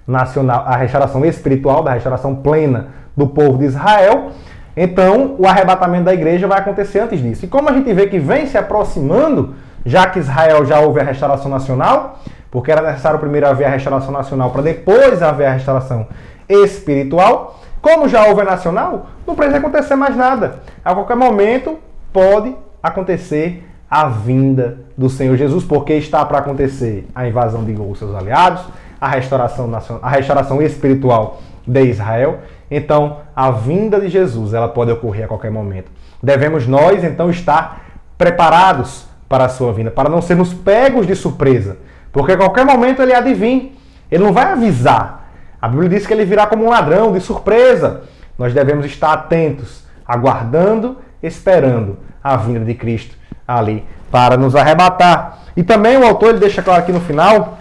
nacional, a restauração espiritual, da restauração plena do povo de Israel, então o arrebatamento da igreja vai acontecer antes disso. E como a gente vê que vem se aproximando, já que Israel já houve a restauração nacional, porque era necessário primeiro haver a restauração nacional para depois haver a restauração espiritual, como já houve a nacional, não precisa acontecer mais nada. A qualquer momento pode acontecer a vinda do Senhor Jesus, porque está para acontecer a invasão de Gog e seus aliados, a restauração nacional, a restauração espiritual de Israel. Então, a vinda de Jesus, ela pode ocorrer a qualquer momento. Devemos nós, então, estar preparados para a sua vinda, para não sermos pegos de surpresa, porque a qualquer momento ele há de vir. Ele não vai avisar. A Bíblia diz que ele virá como um ladrão, de surpresa. Nós devemos estar atentos, aguardando, esperando a vinda de Cristo ali para nos arrebatar. E também o autor ele deixa claro aqui no final,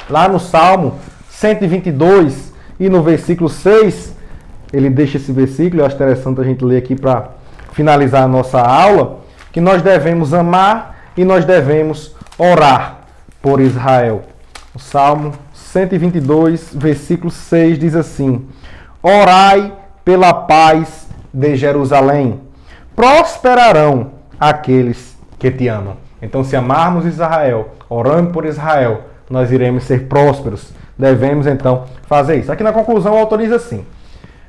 lá no Salmo 122 e no versículo 6, ele deixa esse versículo, eu acho interessante a gente ler aqui para finalizar a nossa aula, que nós devemos amar e nós devemos orar por Israel. O Salmo 122, versículo 6 diz assim: orai pela paz de Jerusalém, prosperarão aqueles que te amam. Então, se amarmos Israel, orando por Israel, nós iremos ser prósperos. Devemos, então, fazer isso. Aqui na conclusão, o autor diz assim: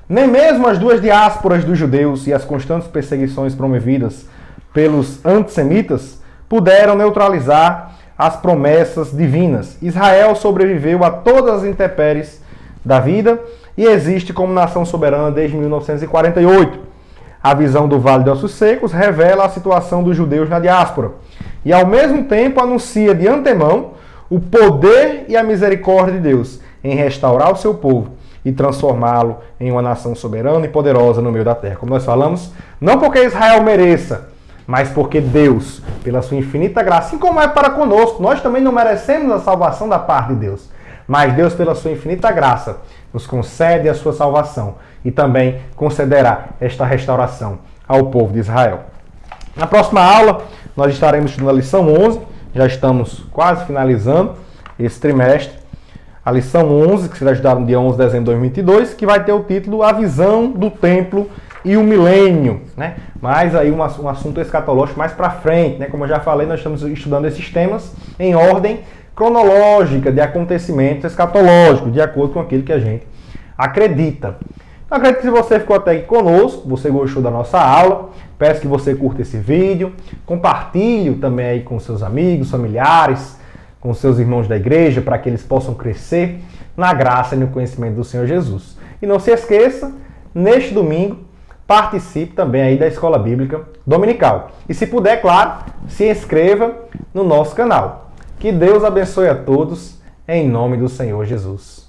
nem mesmo as duas diásporas dos judeus e as constantes perseguições promovidas pelos antissemitas puderam neutralizar as promessas divinas. Israel sobreviveu a todas as intempéries da vida e existe como nação soberana desde 1948. A visão do Vale de Ossos Secos revela a situação dos judeus na diáspora e, ao mesmo tempo, anuncia de antemão o poder e a misericórdia de Deus em restaurar o seu povo e transformá-lo em uma nação soberana e poderosa no meio da terra. Como nós falamos, não porque Israel mereça, mas porque Deus, pela sua infinita graça, assim como é para conosco, nós também não merecemos a salvação da parte de Deus, mas Deus, pela sua infinita graça, nos concede a sua salvação e também concederá esta restauração ao povo de Israel. Na próxima aula, nós estaremos estudando a lição 11, já estamos quase finalizando esse trimestre, a lição 11, que será estudada no dia 11 de dezembro de 2022, que vai ter o título A Visão do Templo e o Milênio, né? Mas aí um assunto escatológico mais para frente, né? Como eu já falei, nós estamos estudando esses temas em ordem cronológica de acontecimentos escatológicos, de acordo com aquilo que a gente acredita. Então, acredito que se você ficou até aqui conosco, você gostou da nossa aula, peço que você curta esse vídeo, compartilhe também aí com seus amigos, familiares, com seus irmãos da igreja, para que eles possam crescer na graça e no conhecimento do Senhor Jesus. E não se esqueça, neste domingo, participe também aí da Escola Bíblica Dominical. E se puder, claro, se inscreva no nosso canal. Que Deus abençoe a todos, em nome do Senhor Jesus.